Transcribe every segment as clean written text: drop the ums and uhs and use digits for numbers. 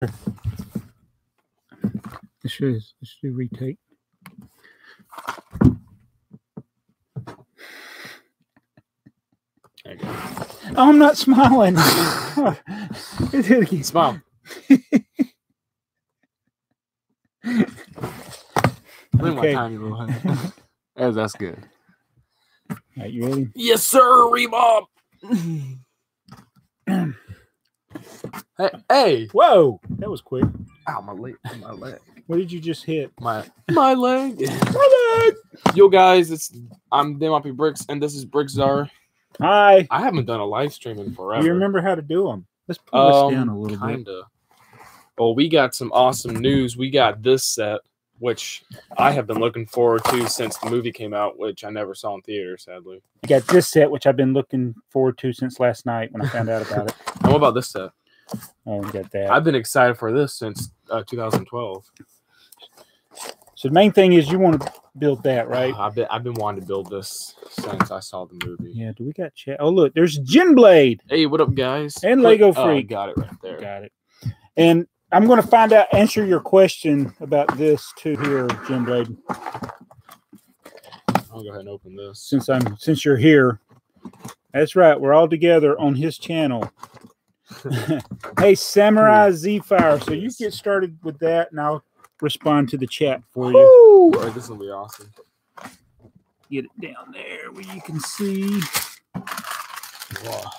Let's do retake. Oh, I'm not smiling. Smile. Okay. That's good. All right, you ready? Yes, sir, Rebob. Hey. Whoa, that was quick. Ow, my leg. What did you just hit? My leg. My leg. Yo, guys, I'm TheyMightBeBricks, and this is BrickTsar. Hi. I haven't done a live stream in forever. Do you remember how to do them? Let's pull this down a little bit. Well, we got some awesome news. We got this set, which I have been looking forward to since the movie came out, which I never saw in theater, sadly. You got this set, which I've been looking forward to since last night when I found out about it. And what about this set? Oh, we got that. I've been excited for this since 2012. So the main thing is you want to build that, right? I've been wanting to build this since I saw the movie. Yeah. Do we got chat? Oh, look, there's Gin Blade. Hey, what up, guys? And Lego Freak. Got it right there. Got it. And I'm going to answer your question about this too here, Gin Blade. I'll go ahead and open this. Since you're here. That's right. We're all together on his channel. Hey, Samurai Z-Fire. So you get started with that, and I'll respond to the chat for you. All right, this will be awesome. Get it down there where you can see. Wow.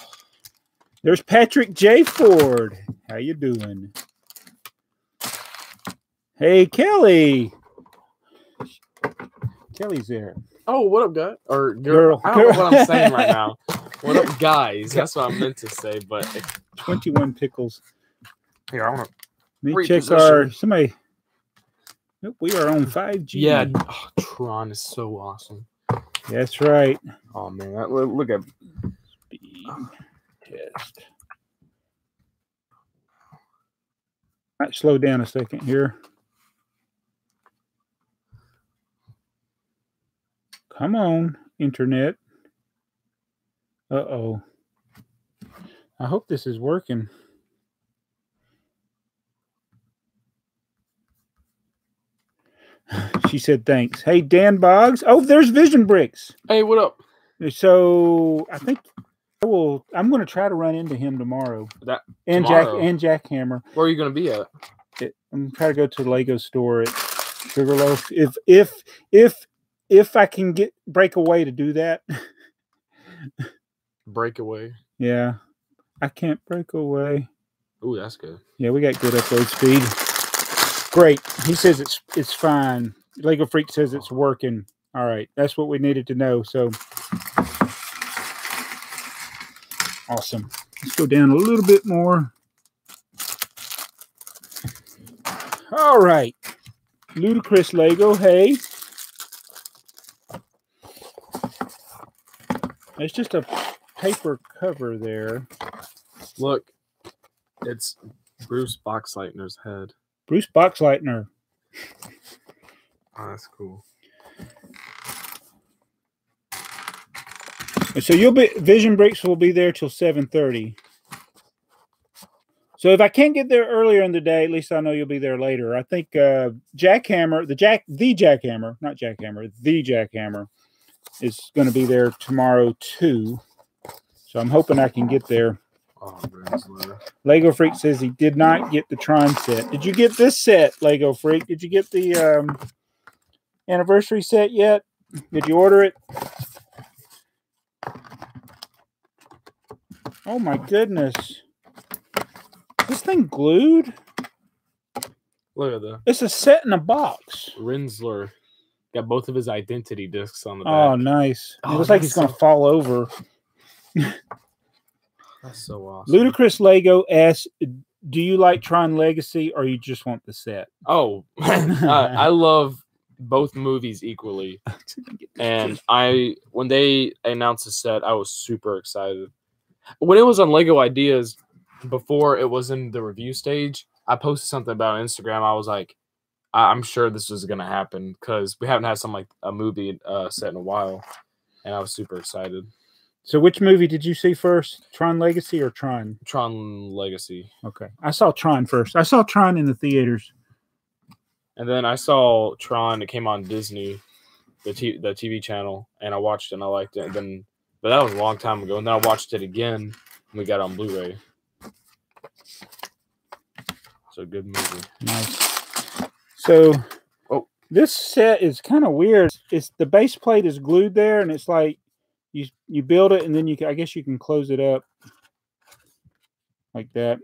There's Patrick J. Ford. How you doing? Hey, Kelly. Kelly's there. Oh, what up, guy? Or girl. I don't know what I'm saying right now. What up, guys? That's what I meant to say, but 21 pickles. Here, I want to. Let me check our somebody. Nope, we are on 5G. Yeah, Tron is so awesome. That's right. Oh man, look at speed test. All right, slow down a second here. Come on, internet. Uh-oh. I hope this is working. She said thanks. Hey, Dan Boggs. Oh, there's Vision Bricks. Hey, what up? So I think I'm going to try to run into him tomorrow. Tomorrow? Jackhammer. Where are you going to be at? I'm trying to go to the Lego store at Sugarloaf. If I can break away to do that. Breakaway. Yeah, I can't break away. Ooh, that's good. Yeah, we got good upload speed. Great. He says it's fine. Lego Freak says it's working. All right, that's what we needed to know. So awesome. Let's go down a little bit more. All right, Ludicrous Lego. Hey, it's just a paper cover there. Look, it's Bruce Boxleitner's head. Bruce Boxleitner. Oh, that's cool. So Vision Bricks will be there till 7:30. So if I can't get there earlier in the day, at least I know you'll be there later. I think Jackhammer, the Jackhammer is going to be there tomorrow too. So I'm hoping I can get there. Oh, Lego Freak says he did not get the Tron set. Did you get this set, Lego Freak? Did you get the anniversary set yet? Did you order it? Oh my goodness. This thing glued? Look at that. It's a set in a box. Rinsler got both of his identity discs on the back. Oh, nice. It looks like he's going to fall over. That's so awesome. Ludicrous Lego asks, do you like Tron Legacy or you just want the set? Oh, I love both movies equally. And when they announced the set, I was super excited. When it was on Lego Ideas, before it was in the review stage, I posted something about on Instagram. I was like, I'm sure this is going to happen because we haven't had a movie set in a while. And I was super excited. So which movie did you see first? Tron Legacy or Tron? Tron Legacy. Okay. I saw Tron first. I saw Tron in the theaters. And then I saw Tron. It came on Disney, the TV channel, and I watched it and I liked it. And then, but that was a long time ago. And then I watched it again and we got it on Blu-ray. So good movie. Nice. So this set is kind of weird. It's the base plate is glued there, and it's like you build it, and then I guess you can close it up like that.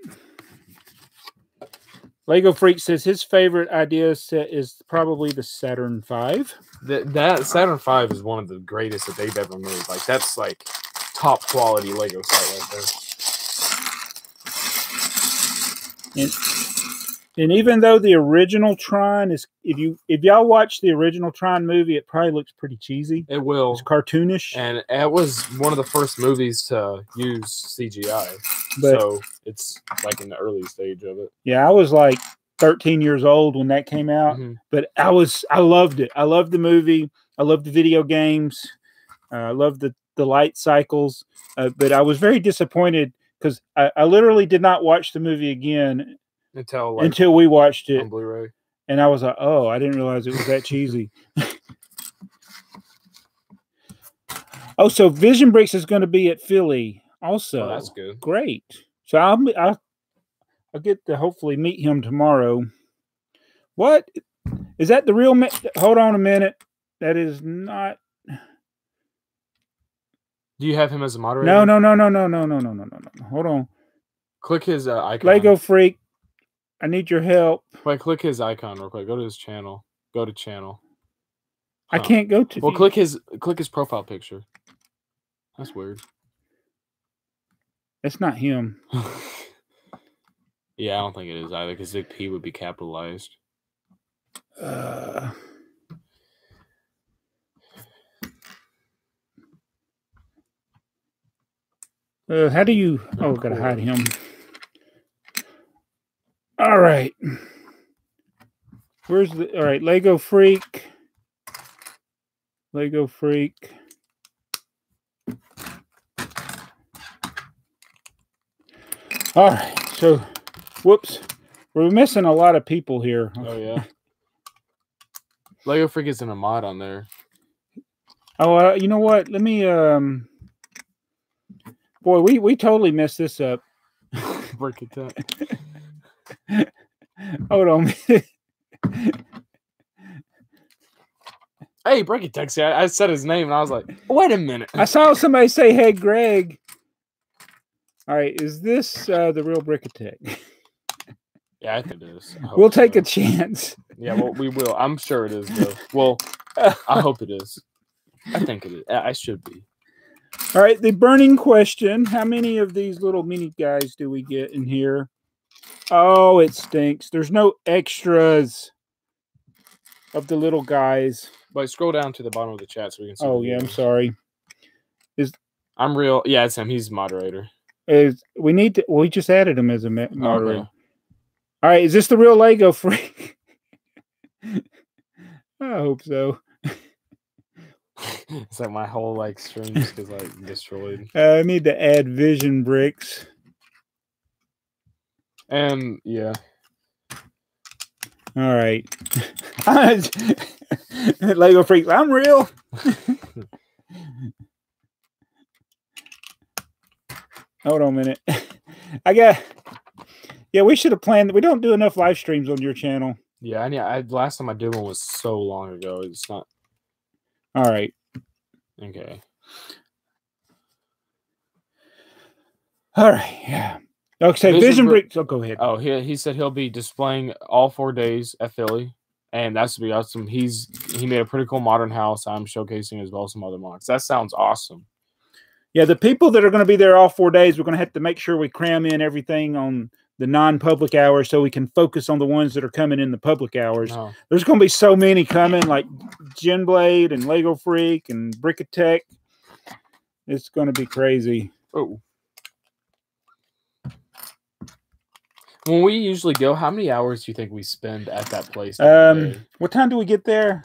Lego Freak says his favorite idea set is probably the Saturn V. That Saturn V is one of the greatest that they've ever made. Like that's like top quality Lego set right there. And even though the original Tron is, if y'all watch the original Tron movie, it probably looks pretty cheesy. It will. It's cartoonish. And it was one of the first movies to use CGI. But, so it's like in the early stage of it. Yeah, I was like 13 years old when that came out. But I loved it. I loved the movie. I loved the video games. I loved the light cycles. But I was very disappointed because I literally did not watch the movie again until we watched it on Blu-ray, and I was like, "Oh, I didn't realize it was that cheesy." Oh, so Vision Bricks is going to be at Philly also. Oh, that's good. Great. So I'll get to hopefully meet him tomorrow. What is that? The real? Hold on a minute. That is not. Do you have him as a moderator? No. Hold on. Click his icon. Lego Freak. I need your help. Wait, click his icon real quick. Go to his channel. Go to channel. I can't go to. Well, click his profile picture. That's weird. It's not him. Yeah, I don't think it is either because the P would be capitalized. How do you? Oh, gotta hide him. All right. Where's the? All right, Lego Freak. Lego Freak. All right. So, whoops, we're missing a lot of people here. Oh yeah. Lego Freak isn't a mod on there. Oh, you know what? Let me. Boy, we totally messed this up. Brickhead. Hold on. Hey, Brickhead. See, I said his name and I was like, wait a minute. I saw somebody say, "Hey, Greg." All right, is this the real Brickhead? Yeah, I think it is. We'll take a chance. Yeah, well, we will. I'm sure it is, though. Well, I hope it is. I think it is. I should be. All right, the burning question. How many of these little mini guys do we get in here? Oh, it stinks. There's no extras of the little guys. But scroll down to the bottom of the chat so we can see. Oh, yeah, I'm sorry. I'm real. Yeah, it's him. He's moderator. We need to. We just added him as a moderator. Okay. All right, is this the real Lego Freak? I hope so. It's like my whole stream just is destroyed. I need to add Vision Bricks. And yeah. All right. Lego Freak, I'm real. Hold on a minute. Yeah, we should have planned. We don't do enough live streams on your channel. Yeah, last time I did one was so long ago. It's not. All right. Okay. All right. Yeah. Okay. Vision Bricks. Oh, go ahead. Oh, he said he'll be displaying all 4 days at Philly, and that's to be awesome. He made a pretty cool modern house. I'm showcasing as well as some other mods. That sounds awesome. Yeah, the people that are going to be there all 4 days, we're going to have to make sure we cram in everything on the non-public hours so we can focus on the ones that are coming in the public hours. Oh. There's going to be so many coming, like Genblade and Lego Freak and Brickhead. It's going to be crazy. Oh. When we usually go, how many hours do you think we spend at that place? What time do we get there?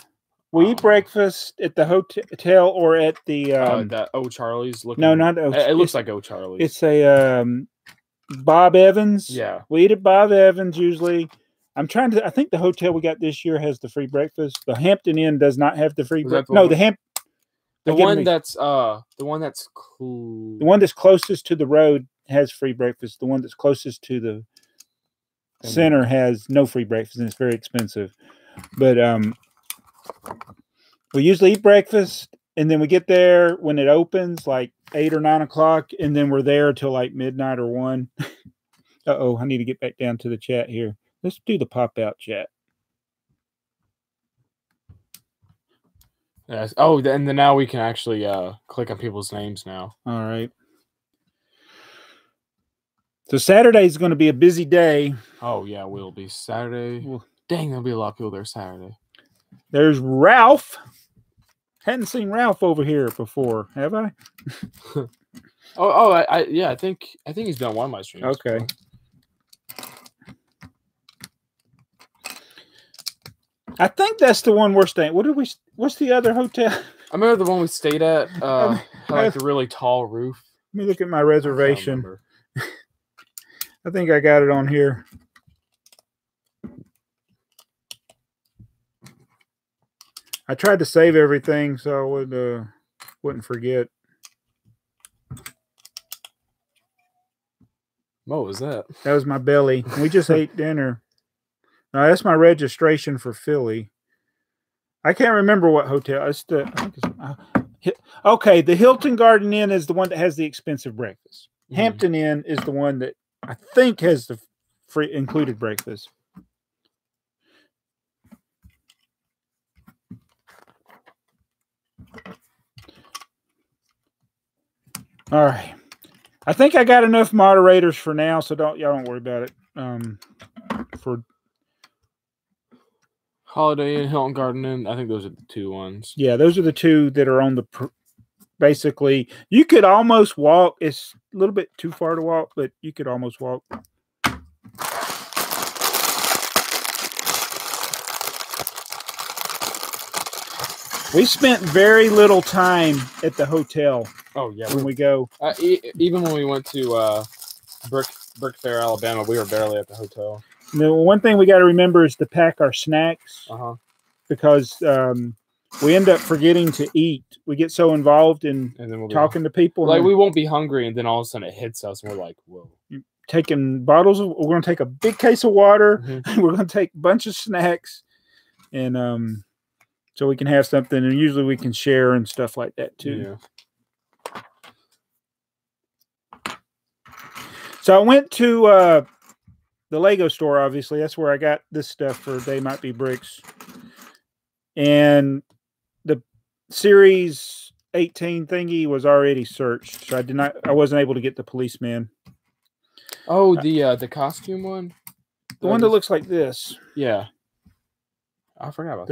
We eat breakfast at the hotel or at the that Charlie's. No, not it looks like Charlie's. It's a Bob Evans. Yeah, we eat at Bob Evans usually. I think the hotel we got this year has the free breakfast. The Hampton Inn does not have the free breakfast. No, the one that's cool. The one that's closest to the road has free breakfast. The one that's closest to the center has no free breakfast, and it's very expensive. But we usually eat breakfast, and then we get there when it opens, like 8 or 9 o'clock, and then we're there till like midnight or 1. Uh-oh, I need to get back down to the chat here. Let's do the pop-out chat. Yes. Oh, and then now we can actually click on people's names now. All right. So Saturday is going to be a busy day. Oh, yeah, will be. Saturday. Dang, there'll be a lot of people there Saturday. There's Ralph. Hadn't seen Ralph over here before, have I? I think he's done one of my streams. Okay. Before. I think that's the one we're staying. What's the other hotel? I remember the one we stayed at. Had like the really tall roof. Let me look at my reservation. I think I got it on here. I tried to save everything so I wouldn't forget. What was that? That was my belly. We just ate dinner. No, that's my registration for Philly. I can't remember what hotel. Okay, the Hilton Garden Inn is the one that has the expensive breakfast. Hampton Inn is the one that I think has the free included breakfast. All right. I think I got enough moderators for now, so y'all don't worry about it. For Holiday Inn, Hilton Garden Inn, I think those are the two ones. Yeah, those are the two that are on the. Basically, you could almost walk. It's a little bit too far to walk, but you could almost walk. We spent very little time at the hotel. Oh yeah, when we go. Even when we went to Brick Fair, Alabama, we were barely at the hotel. The one thing we got to remember is to pack our snacks because we end up forgetting to eat. We get so involved in talking to people. Like we won't be hungry, and then all of a sudden it hits us, and we're like, "Whoa!" Taking bottles. We're going to take a big case of water. We're going to take a bunch of snacks, and so we can have something. And usually we can share and stuff like that too. Yeah. So I went to the Lego store, obviously. That's where I got this stuff for TheyMightBeBricks. And the Series 18 thingy was already searched. So I wasn't able to get the policeman. Oh, the costume one? The one that looks like this. Yeah. I forgot about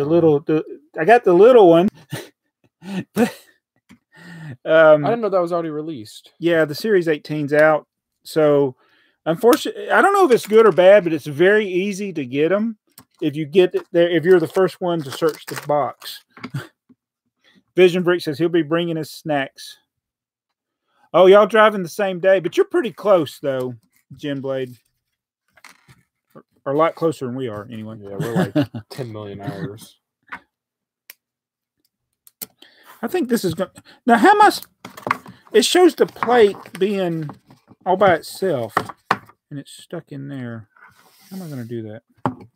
I got the little one. But, I didn't know that was already released. Yeah, the Series 18's out. So unfortunately, I don't know if it's good or bad, but it's very easy to get them if you get it there. If you're the first one to search the box. Vision Brick says he'll be bringing us snacks. Oh, y'all driving the same day, but you're pretty close though, Jim Blade. Or a lot closer than we are, anyway. Yeah, we're like 10 million hours. I think this is going. Now, how much? It shows the plate being all by itself, and it's stuck in there. How am I going to do that? All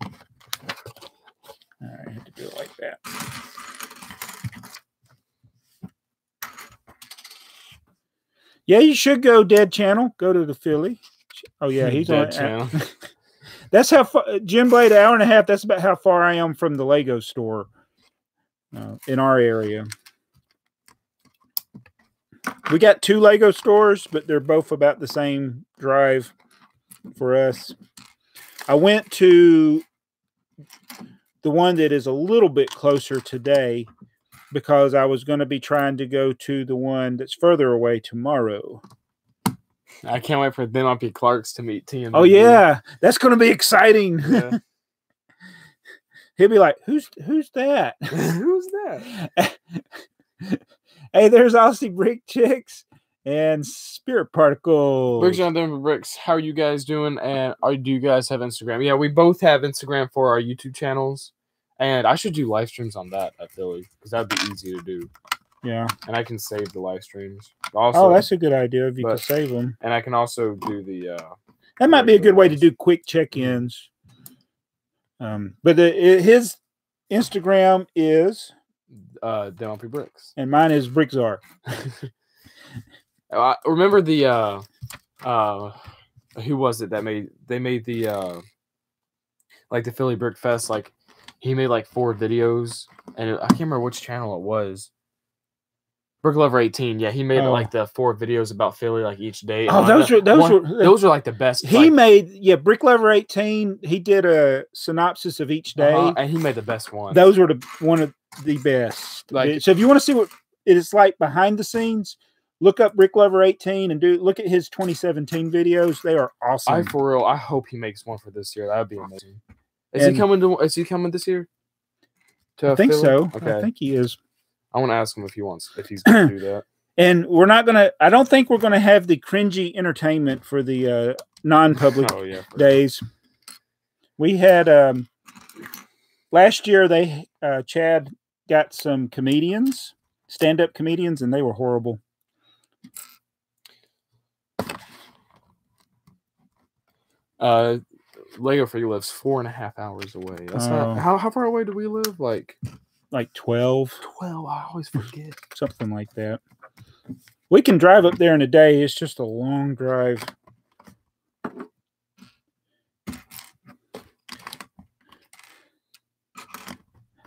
right, I have to do it like that. Yeah, you should go Dead Channel. Go to the Philly. Oh yeah, he's Dead on Channel. That's how far, Jim Blade, an hour and a half. That's about how far I am from the Lego store in our area. We got 2 Lego stores, but they're both about the same drive for us. I went to the one that is a little bit closer today because I was going to be trying to go to the one that's further away tomorrow. I can't wait for TheyMightBeClarks to meet TM. Oh, yeah. That's going to be exciting. Yeah. He'll be like, "Who's that? Who's that?" Hey, there's Aussie Brick Chicks and Spirit Particles. BrickTsar, TheyMightBeBricks. How are you guys doing? And do you guys have Instagram? Yeah, we both have Instagram for our YouTube channels. And I should do live streams on that at Philly because that'd be easy to do. Yeah. And I can save the live streams. Also, that's a good idea if you can save them. And I can also do the. That might be a good way to do quick check-ins. But his Instagram is TheyMightBeBricks, and mine is BrickTsar. I remember the who was it that made the like the Philly Brickfest, like he made like 4 videos, and I can't remember which channel it was. Brick Lover 18, yeah, he made like the 4 videos about Philly like each day. Oh, those were like the best. He made Brick Lover 18. He did a synopsis of each day, and he made the best one. Those were one of the best. Like, so if you want to see what it is like behind the scenes, look up Brick Lover 18 and look at his 2017 videos. They are awesome. For real, I hope he makes one for this year. That would be amazing. Is he coming this year? I think Philly? so. Okay. I think he is. I want to ask him if he's going to do that. And we're not going to, I don't think we're going to have the cringy entertainment for the non-public days. We had, last year Chad got some comedians, stand-up comedians, and they were horrible. Lego Free lives 4.5 hours away. That's not how far away do we live? Like 12. 12. I always forget. Something like that. We can drive up there in a day. It's just a long drive.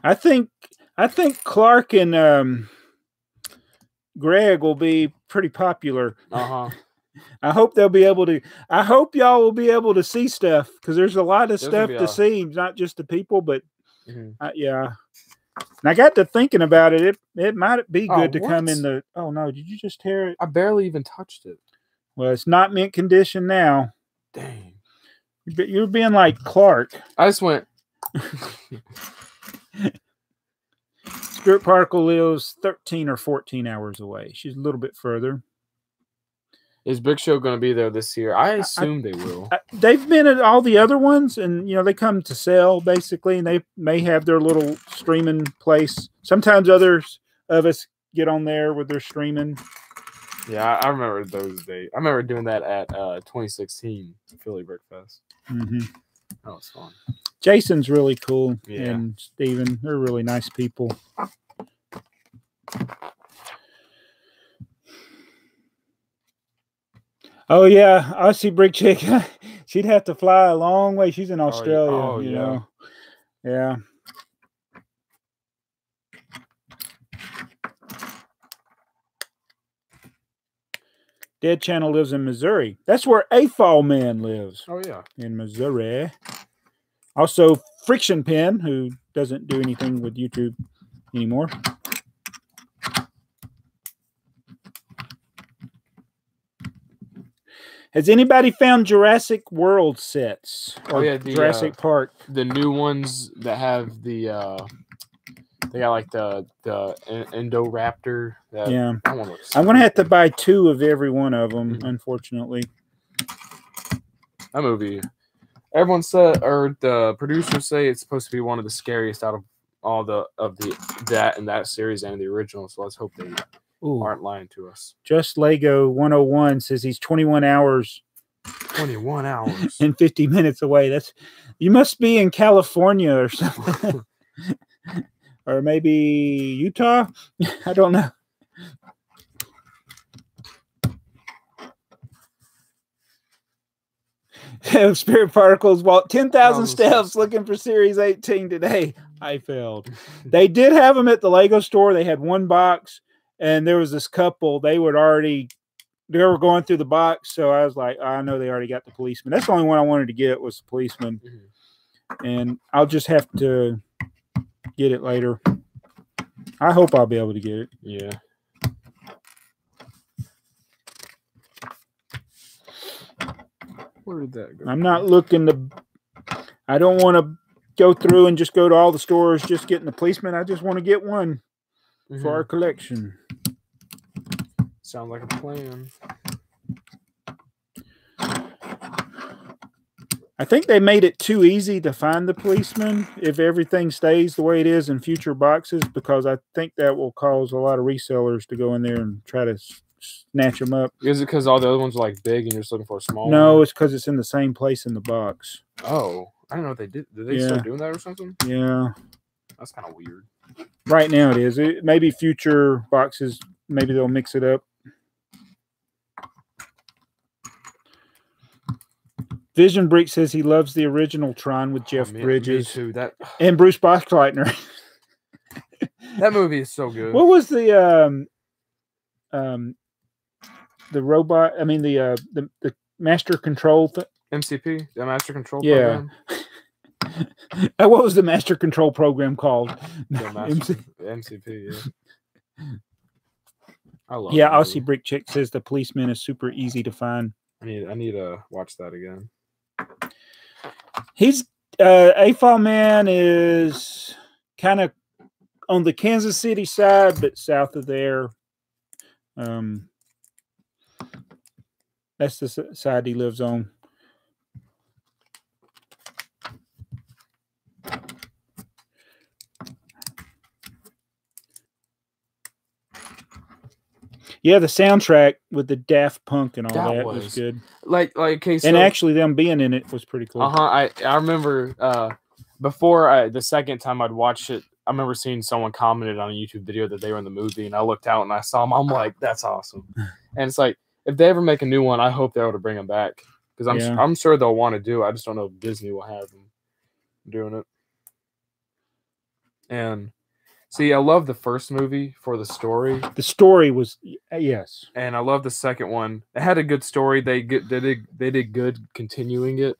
I think Clark and Greg will be pretty popular. I hope they'll be able to. I hope y'all will be able to see stuff because there's a lot of stuff to see, not just the people, but yeah. And I got to thinking about it. It might be good to come in the. Oh no! Did you just tear it? I barely even touched it. Well, it's not mint condition now. Dang! You're being like Clark. I just went. Spirit Particle lives 13 or 14 hours away. She's a little bit further. Is Brick Show going to be there this year? I assume they will. They've been at all the other ones, and they come to sell basically, and they may have their little streaming place. Sometimes others of us get on there with their streaming. Yeah, I remember those days. I remember doing that at 2016 Philly Brickfest. That was fun. Jason's really cool, and Steven, they're really nice people. Oh yeah, Aussie Brick Chick. She'd have to fly a long way. She's in Australia. You know. Yeah. Dead Channel lives in Missouri. That's where A-Fall Man lives. Oh yeah, in Missouri. Also, Friction Pen, who doesn't do anything with YouTube anymore. Has anybody found Jurassic World sets? Or Jurassic Park? The new ones that have the they got like the Indoraptor. Yeah. I'm going to have to buy 2 of every one of them, unfortunately. That movie, everyone said, or the producers say it's supposed to be one of the scariest out of all that series and the original. So let's hope they aren't lying to us. Just Lego 101 says he's 21 hours. 21 hours and 50 minutes away. You must be in California or something. Or maybe Utah. I don't know. Spirit Particles walked 10,000 steps looking for Series 18 today. I failed. They did have them at the Lego store. They had 1 box, and there was this couple. They were going through the box, so I was like, I know they already got the policeman. That's the only one I wanted to get was the policeman. And I'll just have to get it later. I hope I'll be able to get it. Yeah. Where did that go? I'm not looking to. I don't want to go through and just go to all the stores, just getting the policeman. I just want to get one for our collection. Sounds like a plan. I think they made it too easy to find the policeman if everything stays the way it is in future boxes, because I think that will cause a lot of resellers to go in there and try to snatch them up. Is it because all the other ones are like big and you're just looking for a small No, one? it's because it's in the same place in the box. Oh, I don't know what they did. Did they start doing that or something? Yeah. That's kind of weird. Right now it is. Maybe future boxes, maybe they'll mix it up. Vision Brick says he loves the original Tron with Jeff Bridges. Me too. And Bruce Boxleitner. That movie is so good. What was the robot? I mean the Master Control MCP, the Master Control program. What was the Master Control program called? MCP. Yeah. I love. Yeah, Aussie Brick Chick says the policeman is super easy to find. I need to watch that again. He's AFOL Man is kind of on the Kansas City side, but south of there. That's the side he lives on. Yeah, the soundtrack with the Daft Punk and all that was good. Like okay, so, and actually them being in it was pretty cool. I remember before the second time I'd watched it, I remember seeing someone commented on a YouTube video that they were in the movie, and I looked out and I saw them. I'm like, that's awesome. And it's like, if they ever make a new one, I hope they're able to bring them back, because I'm sure they'll want to do it. I just don't know if Disney will have them doing it. And see, I love the first movie for the story. The story was yes, and I love the second one. It had a good story. They did good continuing it,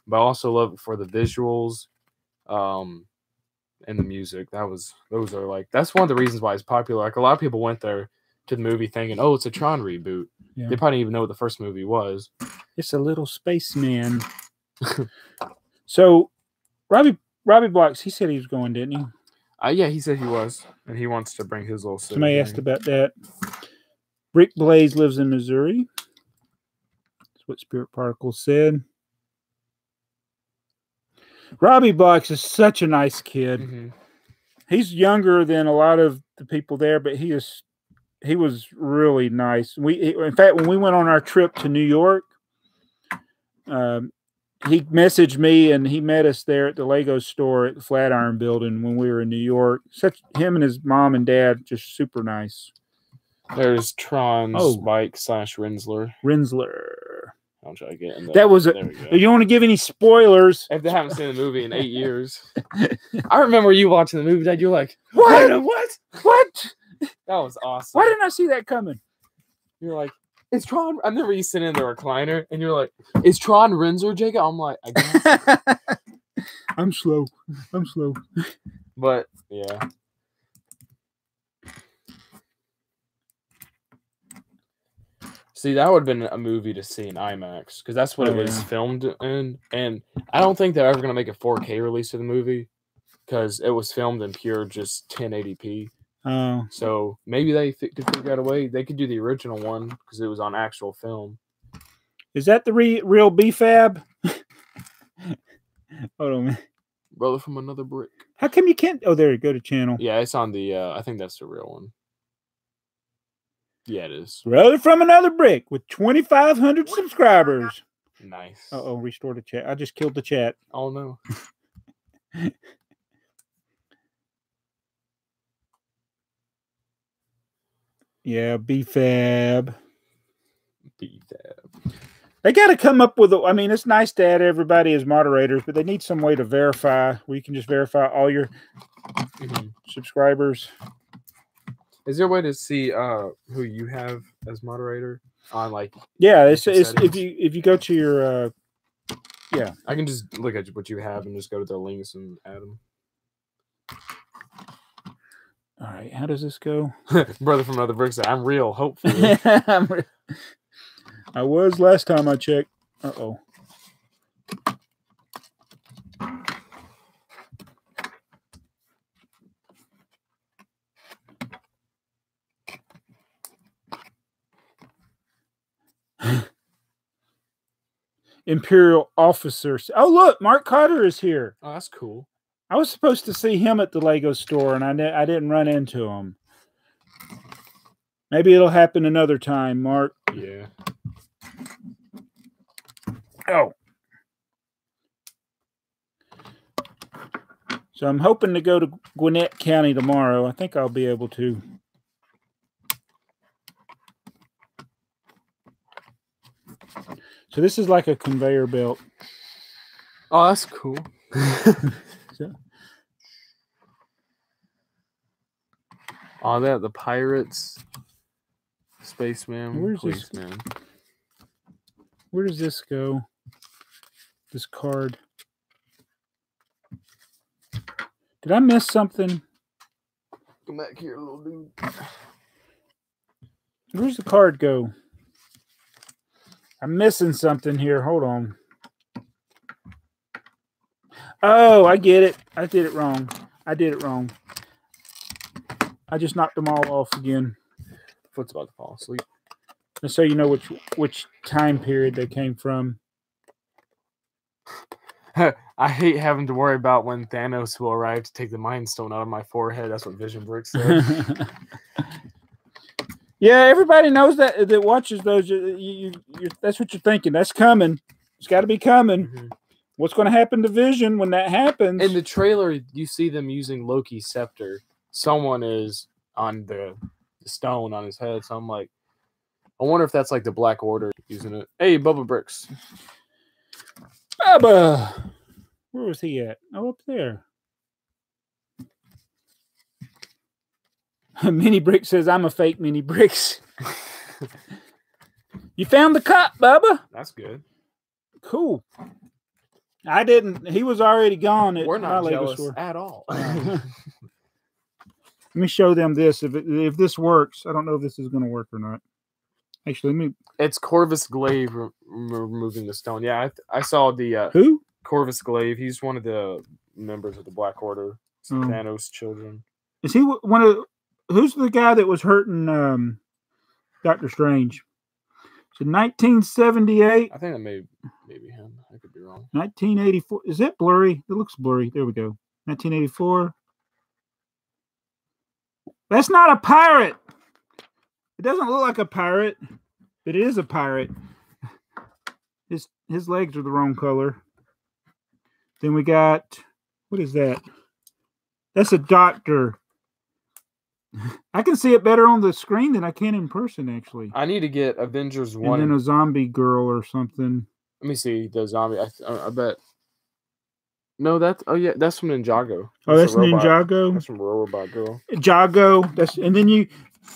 but I also love it for the visuals, and the music. Those are like, that's one of the reasons why it's popular. Like, a lot of people went there to the movie thinking, oh, it's a Tron reboot. Yeah. They probably didn't even know what the first movie was. It's a little spaceman. So, Robbie Blocks, he said he was going, didn't he? Yeah, he said he was, and he wants to bring his little. Somebody asked about that. Brick Blaze lives in Missouri. That's what Spirit Particle said. Robbie Blocks is such a nice kid. Mm-hmm. He's younger than a lot of the people there, but he was really nice. In fact, when we went on our trip to New York, he messaged me and he met us there at the Lego store at the Flatiron Building when we were in New York. Him and his mom and dad, just super nice. There's Tron's Spike / Rinsler. I'll try to get in there. That was you don't want to give any spoilers. If they haven't seen the movie in 8 years. I remember you watching the movie, Dad. You're like, what? What? That was awesome. Why didn't I see that coming? You're like, it's Tron. I remember you sitting in the recliner, and you're like, is Tron Rinsler, Jacob? I'm like, I guess. I'm slow. But, yeah. See, that would have been a movie to see in IMAX, because that's what it was filmed in. And I don't think they're ever going to make a 4K release of the movie, because it was filmed in pure just 1080p. Oh. So maybe they could figure out a way. They could do the original one, because it was on actual film. Is that the real BFAB? Hold on, man. Brother from Another Brick. How come you can't? Oh, there you go to channel. Yeah, it's on the, I think that's the real one. Yeah, it is. Brother from Another Brick with 2,500 subscribers. Nice. Uh-oh, restore the chat. I just killed the chat. Oh, no. Yeah, BFAB. They got to come up with I mean, it's nice to add everybody as moderators, but they need some way to verify where you can just verify all your subscribers. Is there a way to see who you have as moderator on, like? Yeah, it's if you go to your yeah, I can just look at what you have and just go to their links and add them. All right, how does this go? Brother from Another Brick said, "I'm real, hopefully." I was last time I checked. Uh-oh. Imperial officers. Oh, look, Mark Carter is here. Oh, that's cool. I was supposed to see him at the Lego store, and I didn't run into him. Maybe it'll happen another time, Mark. Yeah. Oh. So I'm hoping to go to Gwinnett County tomorrow. I think I'll be able to. So this is like a conveyor belt. Oh, that's cool. So, oh, that the pirates, spaceman, where's policeman. where does this go? This card. Did I miss something? Come back here, little dude. Where's the card go? I'm missing something here. Hold on. Oh, I get it. I did it wrong. I just knocked them all off again. Foot's about to fall asleep. Just so you know which time period they came from. I hate having to worry about when Thanos will arrive to take the Mind Stone out of my forehead. That's what Vision Bricks said. Yeah, everybody knows that watches those. That's what you're thinking. That's coming. It's got to be coming. Mm-hmm. What's going to happen to Vision when that happens? In the trailer, you see them using Loki's scepter. Someone is on the stone on his head. So I'm like, I wonder if that's like the Black Order using it. Hey, Bubba Bricks. Bubba! Where was he at? Oh, up there. Mini Brick says, I'm a fake Mini Bricks. You found the cop, Bubba? That's good. Cool. I didn't. He was already gone. We're not jealous at all. Let me show them this. If this works, I don't know if this is going to work or not. Actually, let me. It's Corvus Glaive removing the stone. Yeah, I saw the who? Corvus Glaive. He's one of the members of the Black Order. Thanos' children. Is he one of? Who's the guy that was hurting Doctor Strange? So 1978. I think that may be him. I could be wrong. 1984. Is that blurry? It looks blurry. There we go. 1984. That's not a pirate. It doesn't look like a pirate, but it is a pirate. His legs are the wrong color. Then we got, what is that? That's a doctor. I can see it better on the screen than I can in person, actually. I need to get Avengers 1. And then a zombie girl or something. Let me see the zombie. I bet. No, that's that's from Ninjago. Oh, that's Ninjago. That's from Robot Girl. Jago. And then you.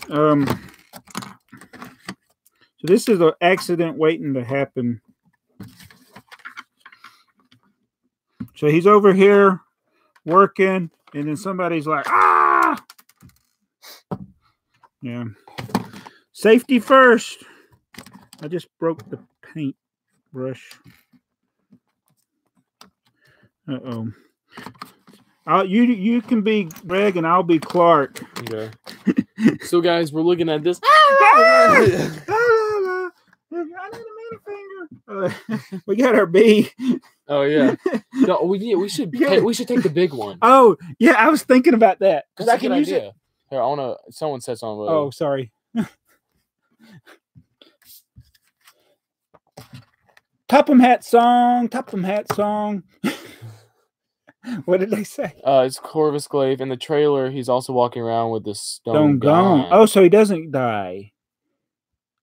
So this is an accident waiting to happen. So he's over here working, and then somebody's like, ah! Yeah. Safety first. I just broke the paint brush. Uh-oh. You can be Greg and I'll be Clark. Okay. So guys, we're looking at this. I need a Minifinger. We got our B. Oh yeah. No, we should take the big one. Oh yeah, I was thinking about that because I can use idea. it. Here, I wanna. Someone said something. Oh, sorry. Topham Hat song. Topham Hat song. What did they say? It's Corvus Glaive. In the trailer, he's also walking around with the stone gone. Oh, so he doesn't die.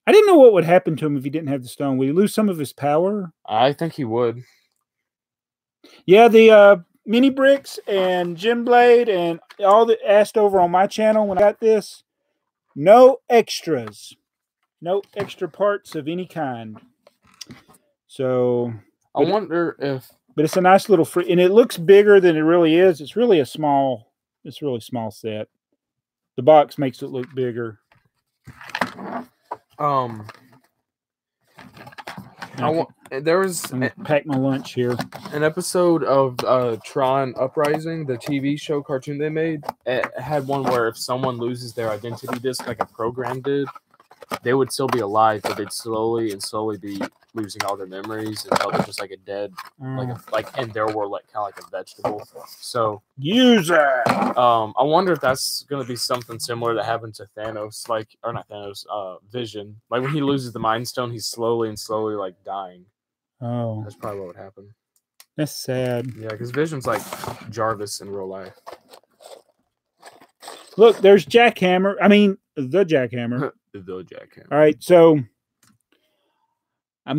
I didn't know what would happen to him if he didn't have the stone. Would he lose some of his power? I think he would. Yeah, the Mini Bricks and Jim Blade and all that asked over on my channel when I got this. No extras. No extra parts of any kind. So I wonder if... But it's a nice little free, and it looks bigger than it really is. It's really small set. The box makes it look bigger. There was pack my lunch here. An episode of Tron Uprising, the TV show cartoon they made. It had one where if someone loses their identity disc, like a program did, they would still be alive, but they'd slowly be losing all their memories until they're just like a dead, and there were like kind of like a vegetable. So user. I wonder if that's gonna be something similar that happened to Thanos, or not Thanos, Vision. Like when he loses the Mind Stone, he's slowly like dying. Oh, that's probably what would happen. That's sad. Yeah, because Vision's like Jarvis in real life. Look, there's Jackhammer. I mean, the Jackhammer. The Jackhammer. All right, so I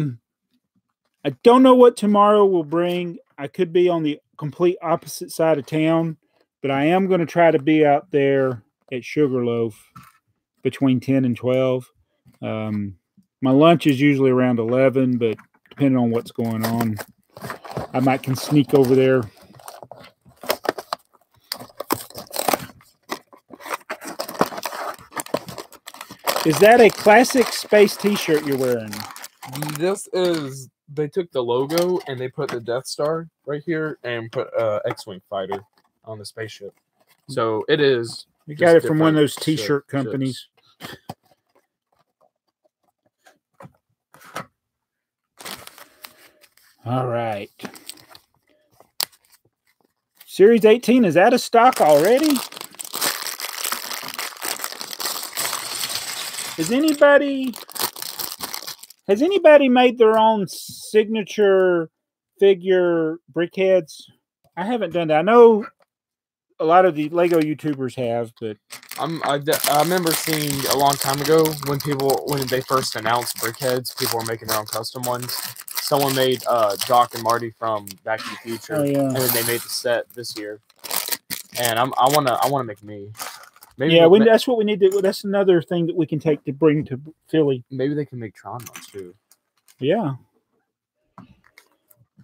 don't know what tomorrow will bring. I could be on the complete opposite side of town, but I am going to try to be out there at Sugarloaf between 10 and 12. My lunch is usually around 11, but depending on what's going on, I might can sneak over there. Is that a classic space t-shirt you're wearing? This is, they took the logo and they put the Death Star right here and put X-Wing fighter on the spaceship. So it is. You got it from one of those t-shirt companies. All right. Series 18 is out of stock already? Has anybody made their own signature figure Brickheads? I haven't done that. I know a lot of the Lego YouTubers have, but I remember seeing a long time ago when they first announced Brickheads, people were making their own custom ones. Someone made Doc and Marty from Back to the Future, and then they made the set this year. And I wanna make me. Maybe that's what we need to. That's another thing that we can take to bring to Philly. Maybe they can make Tron ones too. Yeah.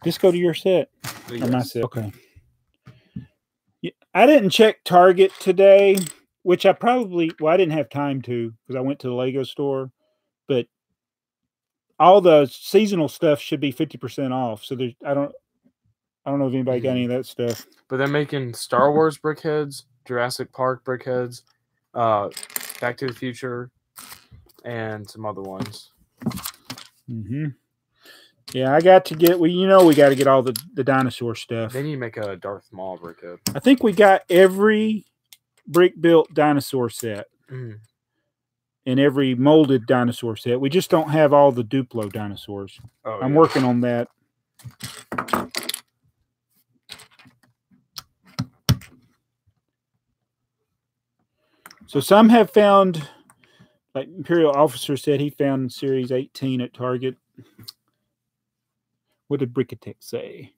Just go to your set. Yes. Or my set. Okay. Yeah, I didn't check Target today, which I didn't have time to because I went to the Lego store. But all the seasonal stuff should be 50% off. So I don't know if anybody got any of that stuff. But they're making Star Wars Brickheads, Jurassic Park Brickheads, Back to the Future, and some other ones. Mm-hmm. Yeah, I got to get. We got to get all the dinosaur stuff. They need to make a Darth Maul Brickhead. I think we got every brick-built dinosaur set. And every molded dinosaur set. We just don't have all the Duplo dinosaurs. I'm working on that. So some have found, like Imperial Officer said, he found Series 18 at Target. What did Brickhead say?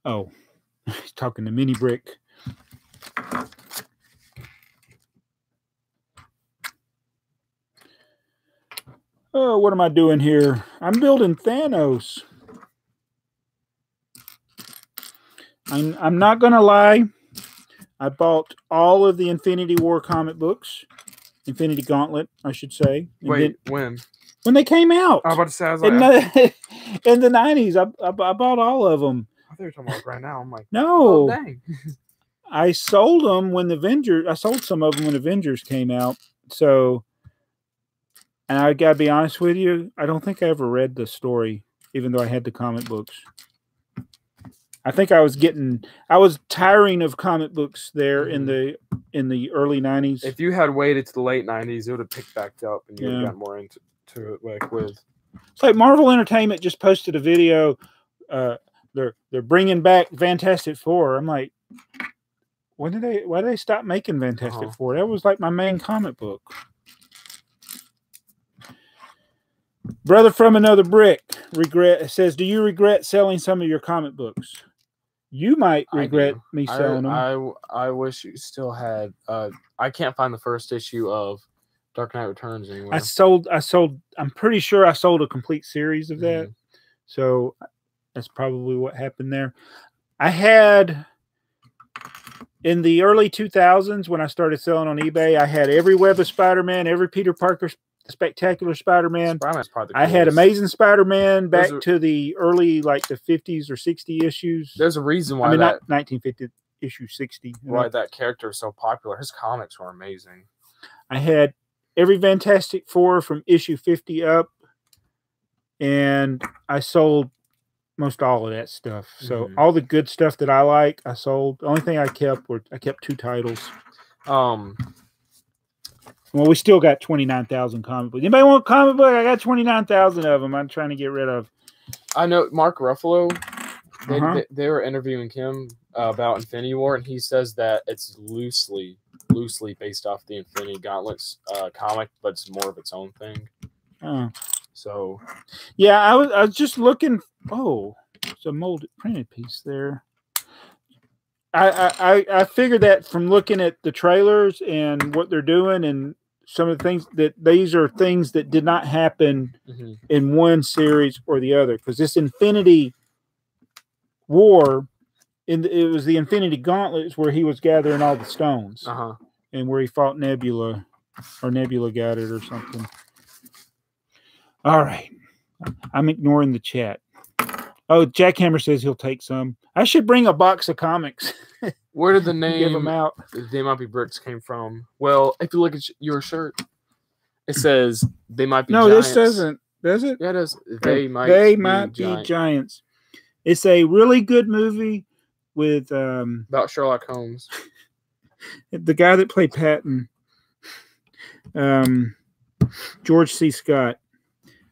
Oh, he's talking to Mini Brick. Oh, what am I doing here? I'm building Thanos. I'm not going to lie. I bought all of the Infinity War comic books. Infinity Gauntlet, I should say. Wait, when? When they came out. I was about to say, I was like, in the 90s. I bought all of them. I thought you were talking about right now. I'm like, no. Oh, dang. I sold them when I sold some of them when Avengers came out. So, and I gotta be honest with you, I don't think I ever read the story, even though I had the comic books. I think I was tiring of comic books there in the early 90s. If you had waited to the late 90s, it would have picked back up and you would have gotten more into it. Like it's like Marvel Entertainment just posted a video. They're bringing back Fantastic Four. I'm like, why did they stop making Fantastic Four? That was like my main comic book. Brother from Another Brick says, do you regret selling some of your comic books? You might regret me selling them. I wish you still had. I can't find the first issue of Dark Knight Returns anywhere. I sold. I'm pretty sure I sold a complete series of that. So that's probably what happened there. I had in the early 2000s when I started selling on eBay, I had every Web of Spider-Man, every Peter Parker Spectacular Spider-Man. I had Amazing Spider-Man back to the early, like the 50s or 60 issues. There's a reason why not 1950 issue 60. Why that character is so popular. His comics were amazing. I had every Fantastic Four from issue 50 up, and I sold most all of that stuff. So all the good stuff that I like, I sold. The only thing I kept 2 titles. Well, we still got 29,000 comic books. Anybody want a comic book? I got 29,000 of them. I'm trying to get rid of. I know Mark Ruffalo. They were interviewing him about Infinity War, and he says that it's loosely based off the Infinity Gauntlets comic, but it's more of its own thing. Oh. So, yeah, I was just looking. Oh, it's a molded printed piece there. I figured that from looking at the trailers and what they're doing and some of the things that these are things that did not happen in one series or the other, because this Infinity War, it was the Infinity Gauntlets where he was gathering all the stones and where he fought Nebula, or Nebula got it or something. All right, I'm ignoring the chat. Oh, Jackhammer says he'll take some. I should bring a box of comics. Where did the name give them out? TheyMightBeBricks came from? Well, if you look at your shirt, it says they might be. No, giants. this doesn't. Does it? Yeah, it does. They might be giants. It's a really good movie with about Sherlock Holmes. The guy that played Patton, George C. Scott.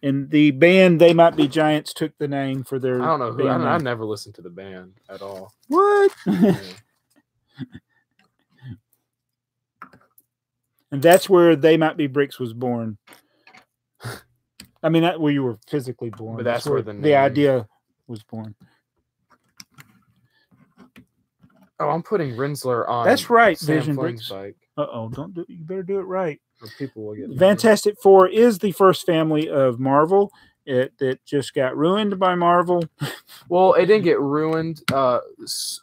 And the band They Might Be Giants took the name for their. I don't know who. I never listened to the band at all. What? And that's where TheyMightBeBricks was born. I mean, that's where you were physically born. But that's where the idea was born. Oh, I'm putting Rinsler on. That's right, Sam Vision Flame's Bricks. bike. Don't do. You better do it right. Or people will get Fantastic Four is the first family of Marvel. That just got ruined by Marvel. Well, it didn't get ruined. Fox,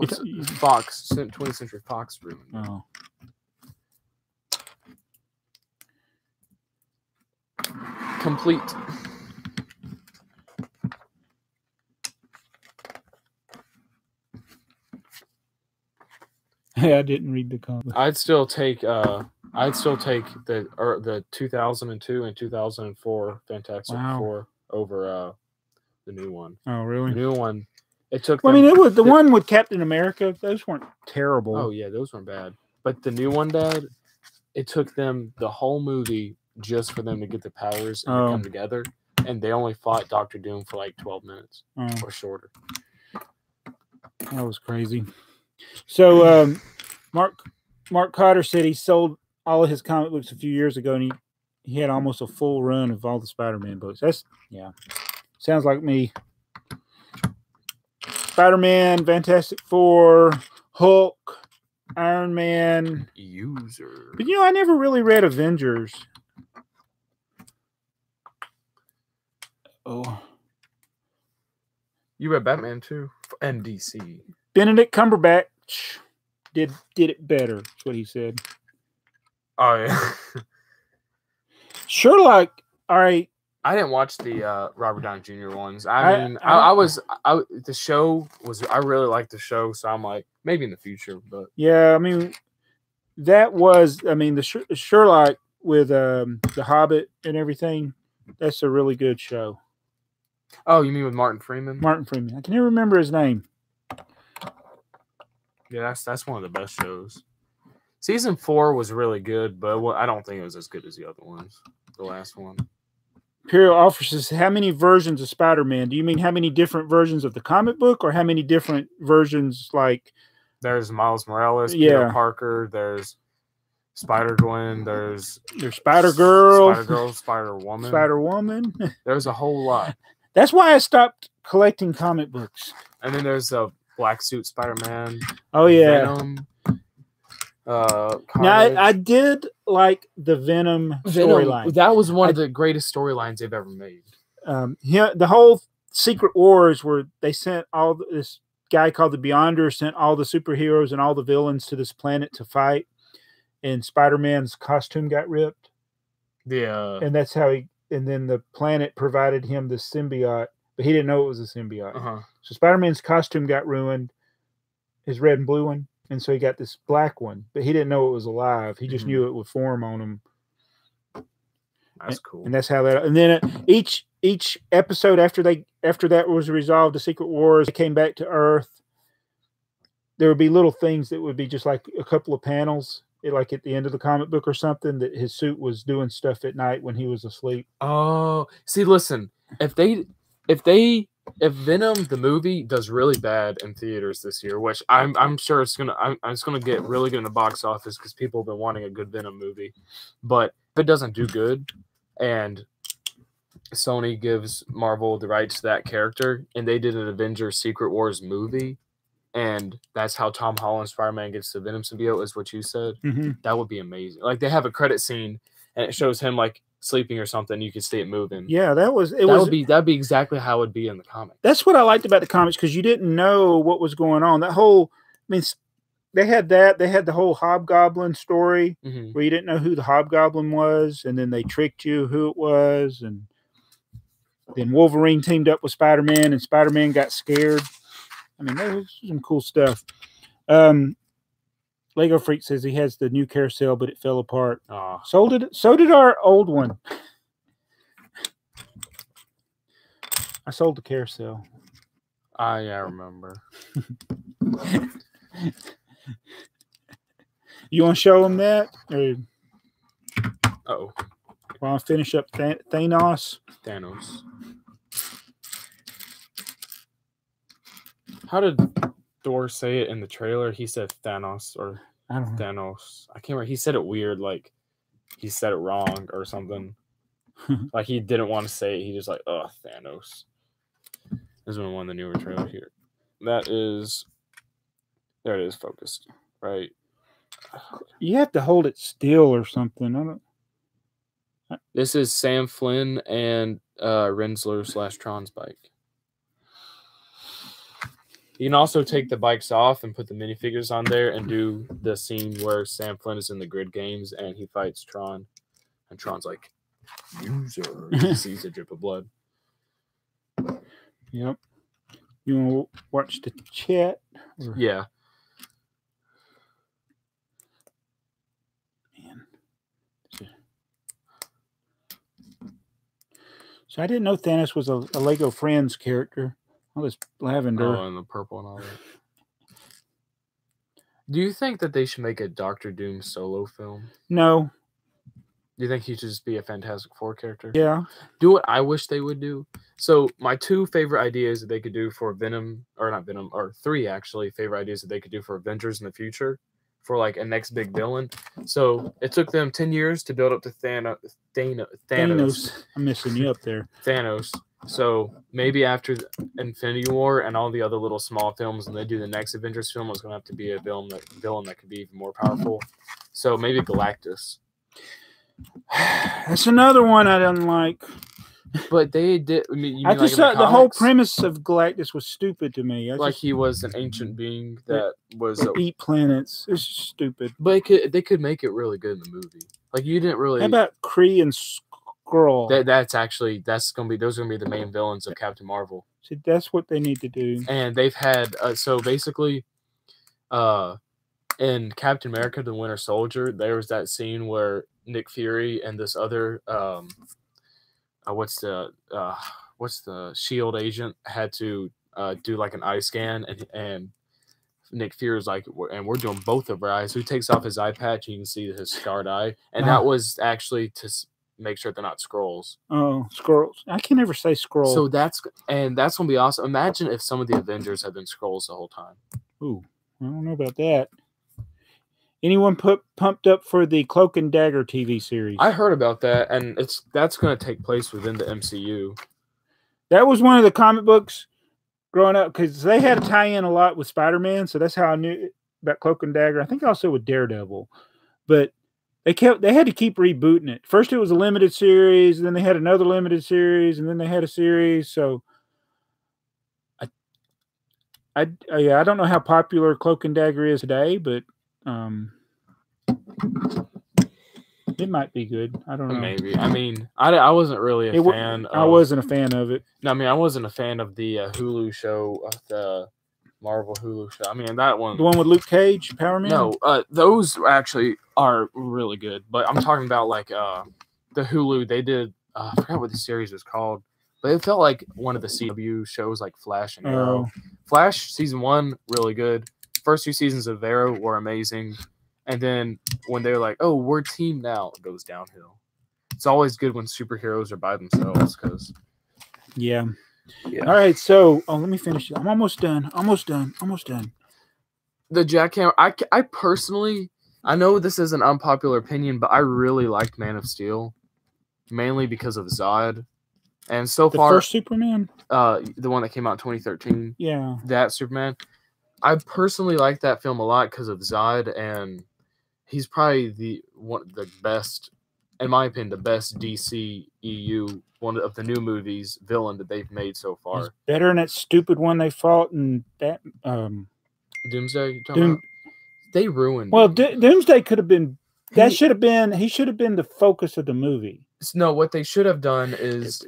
20th Century Fox ruined. Oh. Complete. Hey, I didn't read the comic. I'd still take the 2002 and 2004 Fantastic Four over the new one. Oh, really? The new one. It took. Well, I mean, it was the one with Captain America. Those weren't terrible. Oh yeah, those weren't bad. But the new one, Dad, it took them the whole movie just for them to get the powers and to come together, and they only fought Doctor Doom for like 12 minutes or shorter. That was crazy. So, Mark Cotter said he sold all of his comic books a few years ago, and he had almost a full run of all the Spider-Man books. Sounds like me. Spider-Man, Fantastic Four, Hulk, Iron Man. User. But I never really read Avengers. Oh. You read Batman too? And DC. Benedict Cumberbatch did it better. That's what he said. Oh yeah. Sherlock. All right. I didn't watch the Robert Downey Jr. ones. The show was. I really liked the show, so I'm like maybe in the future. But yeah, I mean that was. I mean the Sherlock with the Hobbit and everything. That's a really good show. Oh, you mean with Martin Freeman? Martin Freeman. I can never remember his name. Yeah, that's one of the best shows. Season 4 was really good, but I don't think it was as good as the other ones. The last one. Imperial Officer says, how many versions of Spider-Man? Do you mean how many different versions of the comic book, or how many different versions like? There's Miles Morales, Peter Parker, there's Spider-Gwen, there's Spider-Girl, Spider-Woman. There's a whole lot. That's why I stopped collecting comic books. And then there's a Black Suit Spider-Man. Oh yeah. Venom. Now I did like the Venom storyline. That was one of the greatest storylines they've ever made. The whole Secret Wars where they sent this guy called the Beyonder sent all the superheroes and all the villains to this planet to fight, and Spider-Man's costume got ripped. Yeah. And that's how and then the planet provided him the symbiote, but he didn't know it was a symbiote. So Spider-Man's costume got ruined, his red and blue one, and so he got this black one, but he didn't know it was alive. He just knew it would form on him. That's cool. And that's how that. And then each episode after that was resolved, the Secret Wars, they came back to Earth. There would be little things that would be just like a couple of panels, like at the end of the comic book or something, that his suit was doing stuff at night when he was asleep. Oh, see, listen, if Venom the movie does really bad in theaters this year, which I'm sure it's gonna get really good in the box office because people have been wanting a good Venom movie, but if it doesn't do good, and Sony gives Marvel the rights to that character, and they did an Avengers Secret Wars movie, and that's how Tom Holland Spider-Man gets the Venom symbiote, is what you said. That would be amazing. Like, they have a credit scene, and it shows him like sleeping or something. You could see it moving. Yeah, that'd be exactly how it would be in the comic. That's what I liked about the comics, because you didn't know what was going on. That whole, I mean, they had the whole Hobgoblin story where you didn't know who the Hobgoblin was, and then they tricked you who it was, and then Wolverine teamed up with Spider-Man, and Spider-Man got scared. I mean, that was some cool stuff. Lego Freak says he has the new carousel, but it fell apart. So did our old one. I sold the carousel. Yeah, I remember. You want to show them that? Or... Uh-oh. While I finish up Thanos. How did Thor say it in the trailer? He said Thanos, or I don't know. Thanos. I can't remember. He said it weird, like he said it wrong or something. Like he didn't want to say it. He just like, Thanos. This is one of the newer trailer here. There it is, focused, right? You have to hold it still or something. I don't. This is Sam Flynn and Rensler / Tron's bike. You can also take the bikes off and put the minifigures on there and do the scene where Sam Flynn is in the grid games and he fights Tron. And Tron's like, user. He sees a drip of blood. Yep. You want to watch the chat? Or... Yeah. Man. So I didn't know Thanos was a Lego Friends character. All this lavender. Oh, and the purple and all that. Do you think that they should make a Doctor Doom solo film? No. Do you think he should just be a Fantastic Four character? Yeah. Do what I wish they would do. So my two favorite ideas that they could do for three actually favorite ideas that they could do for Avengers in the future, for like a next big villain. So it took them 10 years to build up to Thanos. I'm missing you up there. Thanos. So maybe after Infinity War and all the other little small films, and they do the next Avengers film, it's going to have to be a villain that could be even more powerful. So maybe Galactus. That's another one I didn't like. But they did. I mean, I just thought the whole premise of Galactus was stupid to me. He was an ancient being that was eat planets. It's stupid. But they could make it really good in the movie. Like you didn't really. How about Kree and Skrull? Those are gonna be the main villains of Captain Marvel. See, that's what they need to do. And they've had so basically, in Captain America: The Winter Soldier, there was that scene where Nick Fury and this other what's the SHIELD agent had to do like an eye scan, and Nick Fury's like, and we're doing both of our eyes. So he takes off his eye patch, and you can see his scarred eye, and that was actually to make sure they're not Skrulls. Oh, Skrulls! I can never say Skrull. So that's gonna be awesome. Imagine if some of the Avengers had been Skrulls the whole time. Ooh, I don't know about that. Anyone pumped up for the Cloak and Dagger TV series? I heard about that, and that's going to take place within the MCU. That was one of the comic books growing up, because they had to tie in a lot with Spider-Man, so that's how I knew about Cloak and Dagger. I think also with Daredevil, but they had to keep rebooting it. First, it was a limited series, and then they had another limited series, and then they had a series. So, I don't know how popular Cloak and Dagger is today, but. It might be good. I don't know. Maybe. I mean, I wasn't really a fan. I wasn't a fan of it. No, I mean, I wasn't a fan of the Hulu show of Marvel Hulu show. I mean, that one. The one with Luke Cage, Power Man? No, those actually are really good. But I'm talking about like the Hulu. They did. I forgot what the series was called, but it felt like one of the CW shows, like Flash and Arrow. Flash season 1 really good. First 2 seasons of Arrow were amazing, and then when they're like, "Oh, we're team now," it goes downhill. It's always good when superheroes are by themselves, because. Yeah. All right, so let me finish. I'm almost done. The jackhammer. I personally, I know this is an unpopular opinion, but I really liked Man of Steel, mainly because of Zod, and so far the first Superman, the one that came out in 2013. Yeah, that Superman. I personally like that film a lot because of Zod, and he's probably the best, in my opinion, the best DC EU. One of the new movies villain that they've made so far. He's better than that stupid one they fought in that Doomsday. They ruined. Well, Doomsday could have been. He should have been the focus of the movie. No, what they should have done is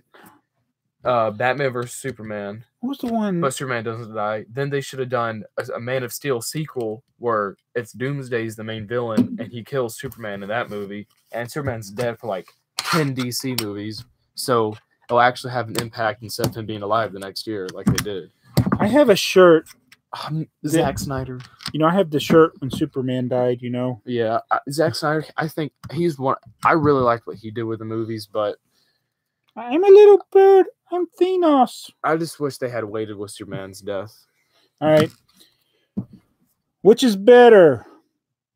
Batman vs Superman. What was the one? But Superman doesn't die. Then they should have done a Man of Steel sequel where it's Doomsday's the main villain and he kills Superman in that movie, and Superman's dead for like 10 DC movies. So it'll actually have an impact instead of him being alive the next year, like they did. I have a shirt. Zack Snyder. I have the shirt when Superman died. Yeah, Zack Snyder. I think he's one. I really liked what he did with the movies, but I'm a little bird. I'm Thanos. I just wish they had waited with Superman's death. All right. Which is better,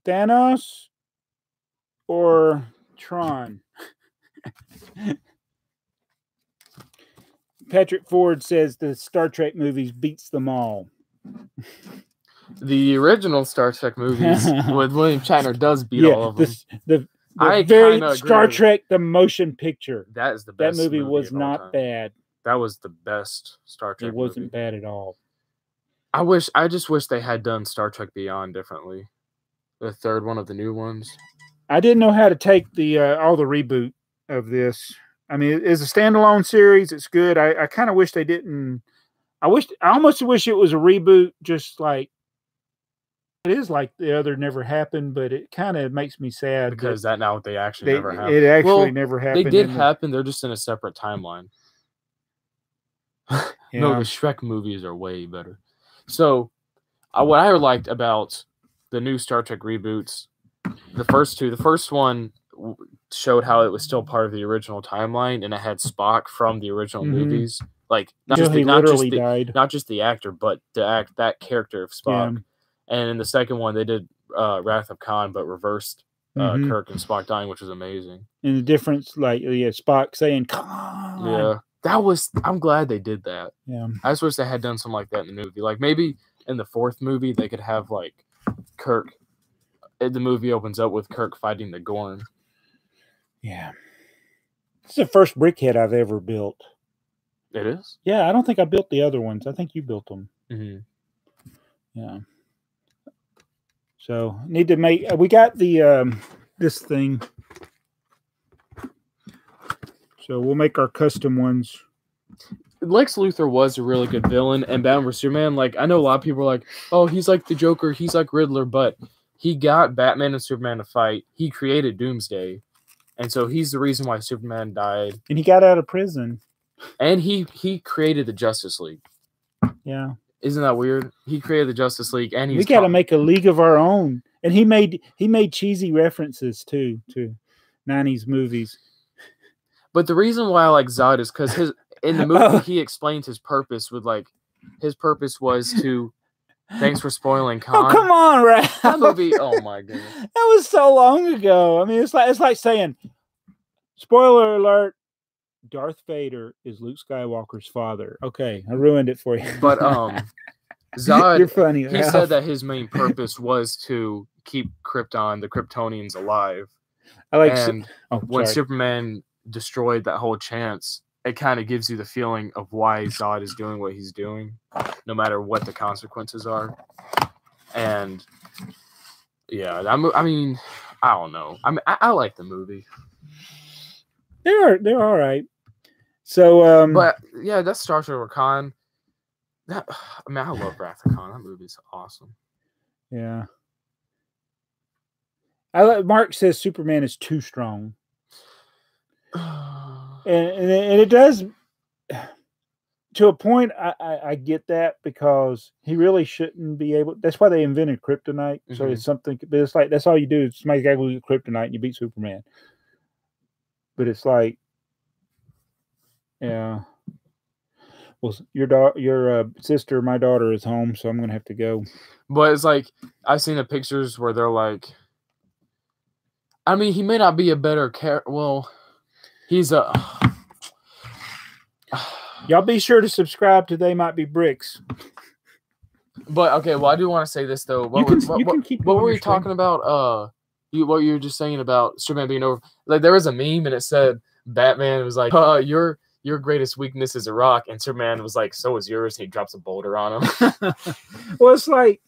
Thanos or Tron? Patrick Ford says the Star Trek movies beats them all. The original Star Trek movies with William Shatner does beat all of them. The very Star Trek, the motion picture. That is the best. That movie was not bad. That was the best Star Trek. It wasn't bad at all. I just wish they had done Star Trek Beyond differently. The third one of the new ones. I didn't know how to take the all the reboot of this. I mean, it's a standalone series. It's good. I kind of wish they didn't. I almost wish it was a reboot, just like it is, like the other never happened. But it kind of makes me sad because that now they actually never happened. It actually never happened. They did happen. They're just in a separate timeline. Yeah. No, the Shrek movies are way better. So, what I liked about the new Star Trek reboots, the first one showed how it was still part of the original timeline, and it had Spock from the original movies, like not just the actor, but that character of Spock. Yeah. And in the second one, they did Wrath of Khan, but reversed Kirk and Spock dying, which was amazing. And the difference, like Spock saying "Khan." Yeah, I'm glad they did that. Yeah, I just wish they had done something like that in the movie. Like maybe in the fourth movie, they could have like Kirk. The movie opens up with Kirk fighting the Gorn. Yeah. This is the first Brickhead I've ever built. It is? Yeah, I don't think I built the other ones. I think you built them. Mm-hmm. Yeah. So, need to make... we got the this thing. So, we'll make our custom ones. Lex Luthor was a really good villain, and Batman vs Superman, like, I know a lot of people are like, oh, he's like the Joker, he's like Riddler, but he got Batman and Superman to fight. He created Doomsday. And so he's the reason why Superman died. And he got out of prison. And he created the Justice League. Yeah. Isn't that weird? He created the Justice League, and we got to make a league of our own. And he made cheesy references too to 90s movies. But the reason why I like Zod is because in the movie he explains his purpose with his purpose was to. Thanks for spoiling Khan. Oh, come on, Ralph. That movie, oh my goodness. That was so long ago. I mean, it's like saying, spoiler alert, Darth Vader is Luke Skywalker's father. Okay, I ruined it for you. But Zod, you're funny, he said that his main purpose was to keep Krypton, the Kryptonians, alive. When Superman destroyed that whole chance, it kind of gives you the feeling of why Zod is doing what he's doing, no matter what the consequences are. And yeah, I mean, I don't know. I like the movie. They're all right. So, but yeah, that's Star Trek Khan. I mean, I love Wrath of Khan. That movie's awesome. Yeah. Mark says Superman is too strong. and it does, to a point. I get that, because he really shouldn't be able. That's why they invented kryptonite. So it's something, but it's like, that's all you do is make a guy with kryptonite and you beat Superman. But it's like, yeah. Well, your sister, my daughter, is home, so I'm gonna have to go. But it's like, I've seen the pictures where they're like, I mean, he may not be a better character. Well, he's a. Y'all be sure to subscribe to TheyMightBeBricks. But okay, well, I do want to say this though. What were you talking about? What you were just saying about Superman being over? Like, there was a meme and it said Batman was like, your greatest weakness is a rock, and Superman was like, so is yours. And he drops a boulder on him. Well, it's like,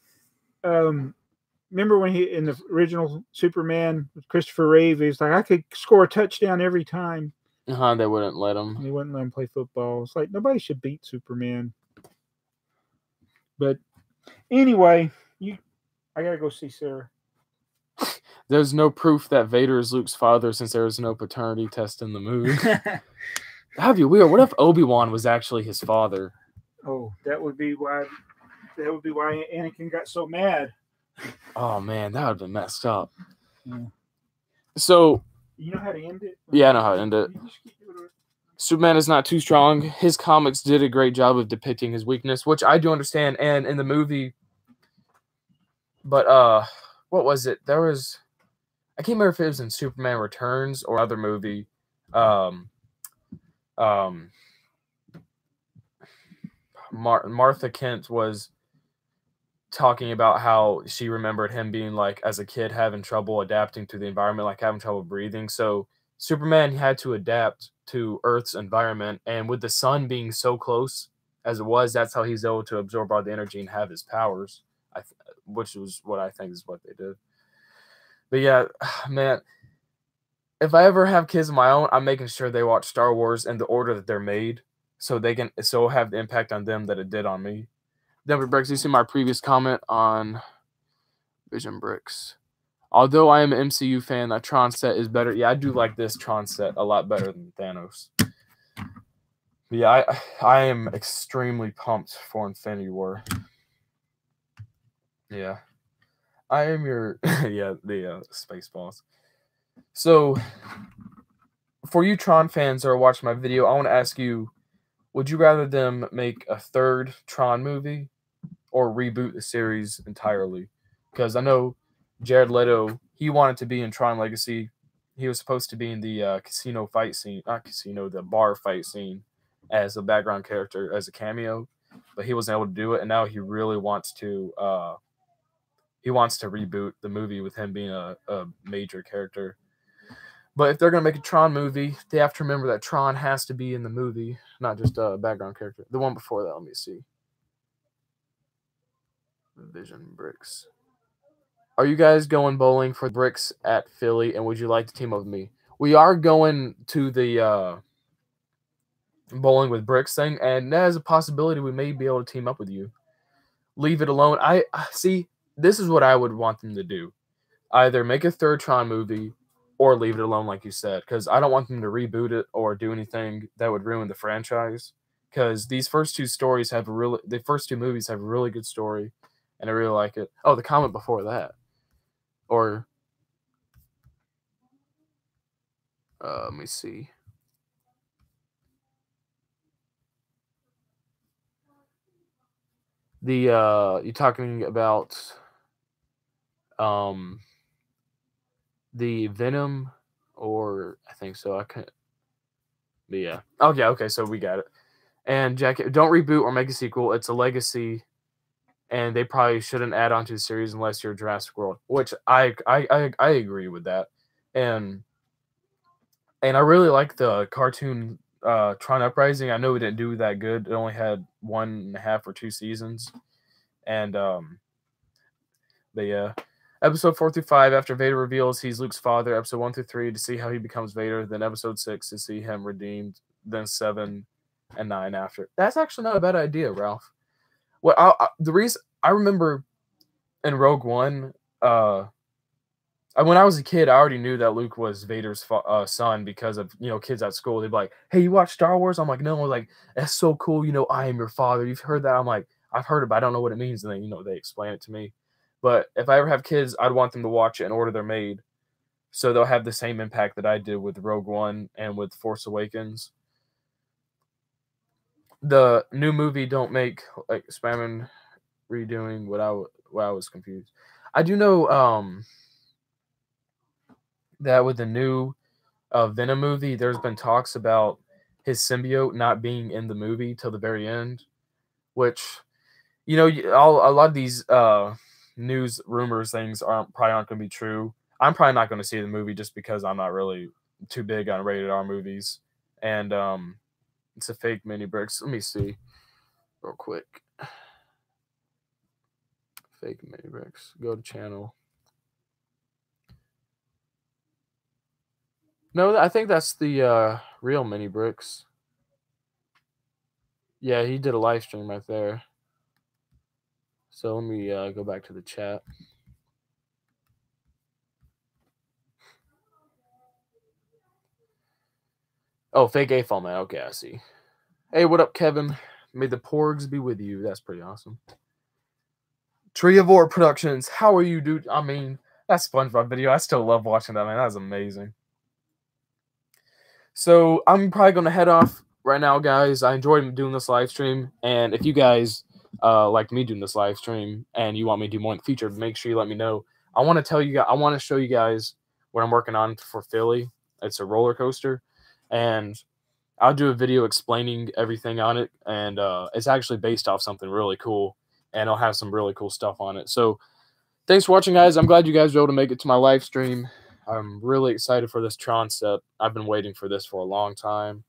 remember when he, in the original Superman with Christopher Reeve, he was like, I could score a touchdown every time. They wouldn't let him. They wouldn't let him play football. It's like, nobody should beat Superman. But anyway, I gotta go see Sarah. There's no proof that Vader is Luke's father, since there is no paternity test in the movie. That'd be weird. What if Obi-Wan was actually his father? Oh, that would be why Anakin got so mad. Oh man, that would have been messed up. Yeah. So, you know how to end it? Yeah, I know how to end it. Superman is not too strong. His comics did a great job of depicting his weakness, which I do understand. And in the movie, but what was it? There was, I can't remember if it was in Superman Returns or other movie. Martha Kent was talking about how she remembered him being like, as a kid, having trouble adapting to the environment, like having trouble breathing. So Superman had to adapt to Earth's environment, and with the sun being so close as it was, that's how he's able to absorb all the energy and have his powers, which was what I think is what they did. But yeah, man, if I ever have kids of my own, I'm making sure they watch Star Wars in the order that they're made, so they can have the impact on them that it did on me. Denver Bricks, you see my previous comment on Vision Bricks. Although I am an MCU fan, that Tron set is better. Yeah, I do like this Tron set a lot better than Thanos. But yeah, I am extremely pumped for Infinity War. Yeah. I am your the Spaceballs. So, for you Tron fans that are watching my video, I want to ask you, would you rather them make a third Tron movie or reboot the series entirely? Because I know Jared Leto, he wanted to be in Tron Legacy. He was supposed to be in the casino fight scene, the bar fight scene, as a background character, as a cameo, but he wasn't able to do it, and now he really wants to reboot the movie with him being a major character. But if they're going to make a Tron movie, they have to remember that Tron has to be in the movie, not just a background character. The one before that, let me see. Vision Bricks. Are you guys going bowling for Bricks at Philly, and would you like to team up with me? We are going to the bowling with Bricks thing, and that is a possibility we may be able to team up with you. Leave it alone. I see, this is what I would want them to do. Either make a third Tron movie or leave it alone, like you said, because I don't want them to reboot it or do anything that would ruin the franchise, because these first two movies have a really good story, and I really like it. Oh, the comment before that. Or, let me see. You're talking about the Venom, or I think so. I can't. But yeah. Okay. So we got it. And Jack, don't reboot or make a sequel. It's a legacy, and they probably shouldn't add on to the series unless you're Jurassic World, which I agree with that. And I really like the cartoon Tron Uprising. I know it didn't do that good. It only had 1.5 or 2 seasons. And but yeah. Episode 4 through 5, after Vader reveals he's Luke's father. Episode 1 through 3 to see how he becomes Vader. Then episode 6 to see him redeemed. Then 7 and 9 after. That's actually not a bad idea, Ralph. the reason I remember in Rogue One, when I was a kid, I already knew that Luke was Vader's son because of, kids at school. They'd be like, "Hey, you watch Star Wars?" I'm like, "No." Like, "That's so cool. I am your father. You've heard that?" I'm like, "I've heard it, but I don't know what it means." And then, they explain it to me. But if I ever have kids, I'd want them to watch it in order they're made, so they'll have the same impact that I did with Rogue One and with Force Awakens. The new movie don't make like spamming redoing what I was confused. I do know that with the new Venom movie, there's been talks about his symbiote not being in the movie till the very end, which a lot of these news rumors things probably aren't going to be true. I'm probably not going to see the movie just because I'm not really too big on rated R movies, and it's a fake mini bricks. Let me see real quick. Fake mini bricks. Go to channel. No, I think that's the real mini bricks. Yeah, he did a live stream right there. So let me go back to the chat. Oh, fake AFOL man. Okay, I see. Hey, what up, Kevin? May the porgs be with you. That's pretty awesome. Treevore Productions. How are you, dude? I mean, that SpongeBob video. I still love watching that, man. That was amazing. So I'm probably going to head off right now, guys. I enjoyed doing this live stream. And if you guys like me doing this live stream and you want me to do more in the future, make sure you let me know. I want to tell you guys, I want to show you guys what I'm working on for Philly. It's a roller coaster. And I'll do a video explaining everything on it. And it's actually based off something really cool. And I'll have some really cool stuff on it. So thanks for watching, guys. I'm glad you guys were able to make it to my live stream. I'm really excited for this Tron set. I've been waiting for this for a long time.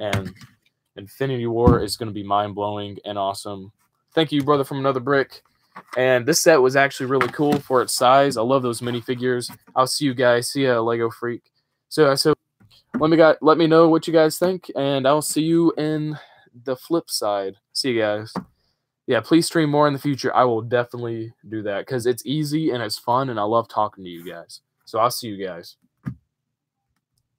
And Infinity War is going to be mind-blowing and awesome. Thank you, brother, from another brick. And this set was actually really cool for its size. I love those minifigures. I'll see you guys. See ya, Lego Freak. So let me know what you guys think, and I'll see you in the flip side. See you guys. Yeah, please stream more in the future. I will definitely do that because it's easy and it's fun, and I love talking to you guys. So I'll see you guys.